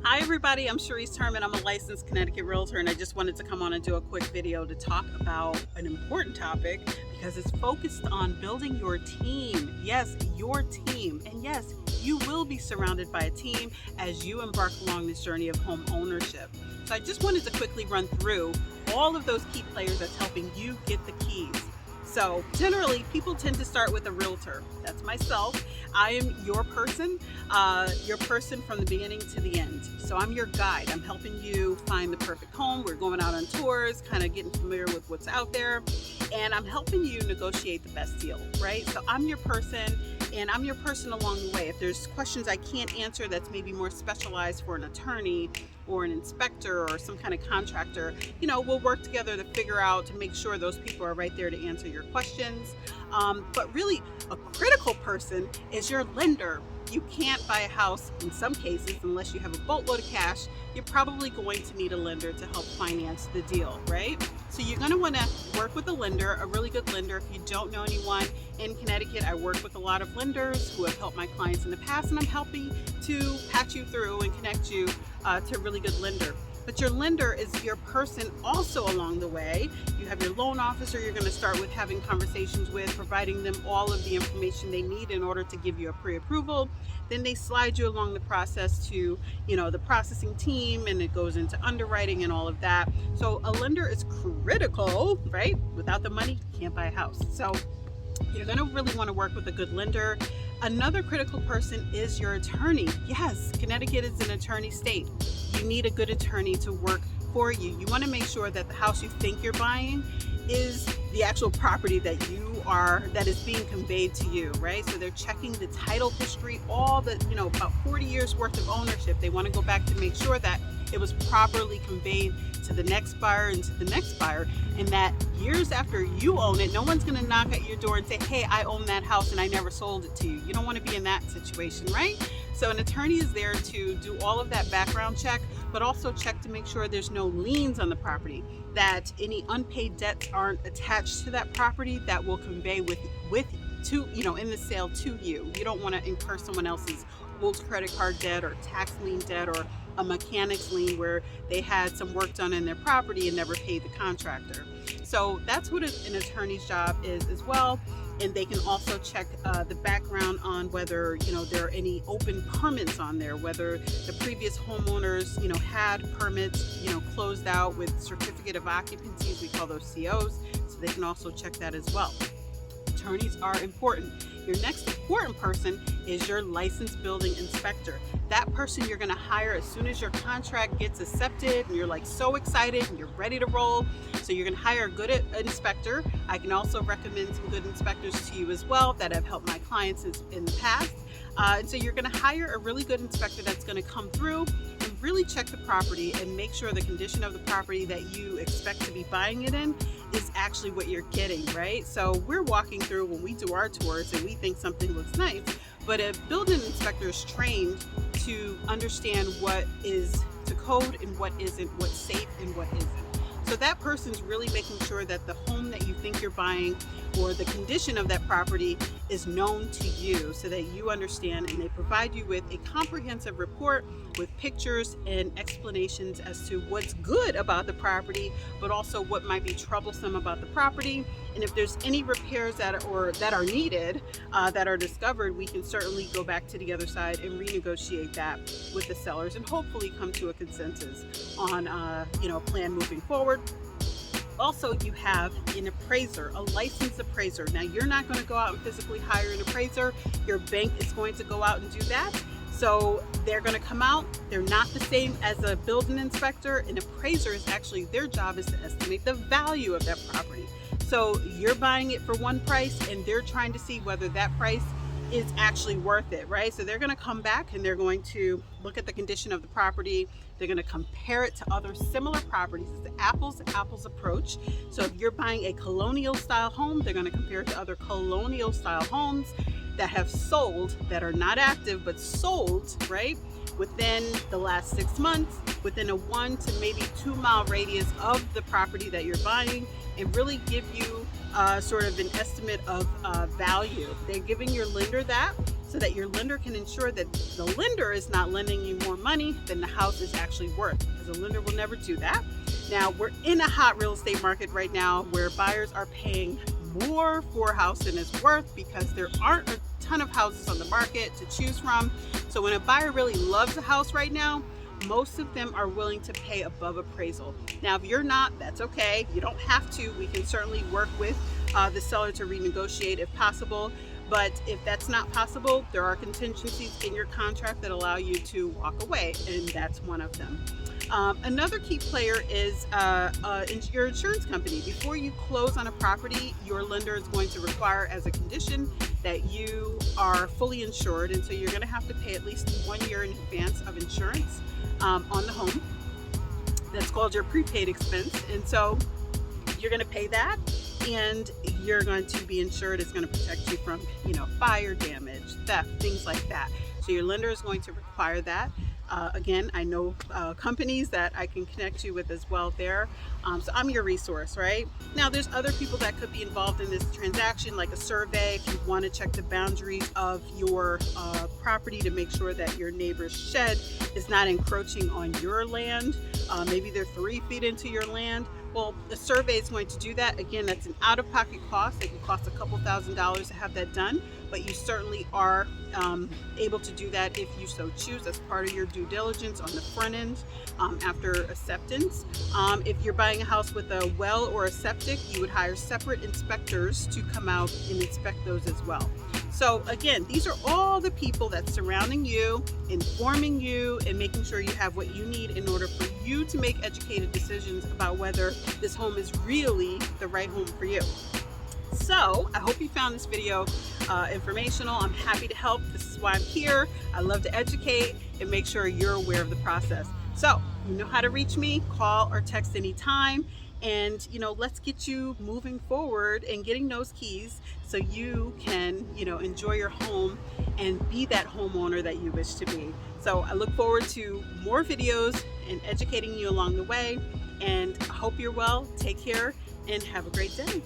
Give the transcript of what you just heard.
Hi everybody, I'm Sharice Terman. I'm a licensed Connecticut realtor and I just wanted to come on and do a quick video to talk about an important topic because it's focused on building your team. Yes, your team. And yes, you will be surrounded by a team as you embark along this journey of home ownership. So I just wanted to quickly run through all of those key players that's helping you get the keys. So generally, people tend to start with a realtor. That's myself. I am your person from the beginning to the end. So I'm your guide. I'm helping you find the perfect home. We're going out on tours, kind of getting familiar with what's out there, and I'm helping you negotiate the best deal, right? So I'm your person, and I'm your person along the way. If there's questions I can't answer that's maybe more specialized for an attorney or an inspector or some kind of contractor, we'll work together to figure out, to make sure those people are right there to answer your questions. But really, a critical person is your lender. You can't buy a house in some cases unless you have a boatload of cash. You're probably going to need a lender to help finance the deal, right? So you're going to want to work with a lender, a really good lender. If you don't know anyone in Connecticut, I work with a lot of lenders who have helped my clients in the past, and I'm helping to patch you through and connect you to a really good lender. But your lender is your person also along the way. You have your loan officer you're going to start with having conversations with, providing them all of the information they need in order to give you a pre-approval. Then they slide you along the process to, the processing team, and it goes into underwriting and all of that. So a lender is critical, right? Without the money, you can't buy a house. So you're going to really want to work with a good lender. Another critical person is your attorney. Yes, Connecticut is an attorney state. You need a good attorney to work for you. You want to make sure that the house you think you're buying is the actual property that is being conveyed to you, right? So they're checking the title history, all the, about 40 years worth of ownership. They want to go back to make sure that it was properly conveyed to the next buyer and to the next buyer, and that years after you own it, no one's going to knock at your door and say, hey, I own that house and I never sold it to you. You don't want to be in that situation, right? So an attorney is there to do all of that background check, but also check to make sure there's no liens on the property, that any unpaid debts aren't attached to that property that will convey in the sale to you. You don't want to incur someone else's old credit card debt or tax lien debt or a mechanic's lien where they had some work done in their property and never paid the contractor. So that's what an attorney's job is as well. And they can also check the background on whether there are any open permits on there, whether the previous homeowners had permits closed out with certificate of occupancies. We call those COs. So they can also check that as well. Attorneys are important. Your next important person is your licensed building inspector. That person you're going to hire as soon as your contract gets accepted and you're like so excited and you're ready to roll. So you're going to hire a good inspector. I can also recommend some good inspectors to you as well that have helped my clients in the past. And so you're going to hire a really good inspector that's going to come through and really check the property and make sure the condition of the property that you expect to be buying it in is actually what you're getting, right? So we're walking through when we do our tours and we think something looks nice, but a building inspector is trained to understand what is to code and what isn't, what's safe and what isn't. So that person's really making sure that the home that you think you're buying or the condition of that property is known to you so that you understand, and they provide you with a comprehensive report with pictures and explanations as to what's good about the property, but also what might be troublesome about the property. And if there's any repairs that are needed, that are discovered, we can certainly go back to the other side and renegotiate that with the sellers and hopefully come to a consensus on a plan moving forward. Also, you have an appraiser, a licensed appraiser. Now, you're not going to go out and physically hire an appraiser. Your bank is going to go out and do that. So they're going to come out. They're not the same as a building inspector. An appraiser is actually, their job is to estimate the value of that property. So you're buying it for one price and they're trying to see whether that price is actually worth it, right? So they're going to come back and they're going to look at the condition of the property. They're going to compare it to other similar properties. It's the apples to apples approach. So if you're buying a colonial style home, they're going to compare it to other colonial style homes that have sold, that are not active, but sold, right, within the last 6 months, within a 1 to maybe 2 mile radius of the property that you're buying, and really give you sort of an estimate of value. They're giving your lender that so that your lender can ensure that the lender is not lending you more money than the house is actually worth, because a lender will never do that. Now, we're in a hot real estate market right now where buyers are paying more for a house than it's worth because there aren't a ton of houses on the market to choose from. So when a buyer really loves a house right now, most of them are willing to pay above appraisal. Now, if you're not, that's okay. You don't have to. We can certainly work with the seller to renegotiate if possible. But if that's not possible, there are contingencies in your contract that allow you to walk away, and that's one of them. Another key player is your insurance company. Before you close on a property, your lender is going to require as a condition that you are fully insured, and so you're going to have to pay at least 1 year in advance of insurance on the home. That's called your prepaid expense, and so you're going to pay that, and you're going to be insured. It's going to protect you from, fire damage, theft, things like that. So your lender is going to require that. Again, I know companies that I can connect you with as well there. So I'm your resource, right? Now, there's other people that could be involved in this transaction, like a survey, if you want to check the boundaries of your property to make sure that your neighbor's shed is not encroaching on your land. Maybe they're 3 feet into your land. Well, the survey is going to do that. Again, that's an out-of-pocket cost. It can cost a couple $1,000s to have that done, but you certainly are able to do that if you so choose as part of your due diligence on the front end after acceptance. If you're buying a house with a well or a septic, you would hire separate inspectors to come out and inspect those as well. So again, these are all the people that's surrounding you, informing you, and making sure you have what you need in order for you to make educated decisions about whether this home is really the right home for you. So I hope you found this video informational. I'm happy to help. This is why I'm here. I love to educate and make sure you're aware of the process. So you know how to reach me. Call or text anytime. And let's get you moving forward and getting those keys so you can enjoy your home and be that homeowner that you wish to be. So I look forward to more videos and educating you along the way, and I hope you're well. Take care and have a great day.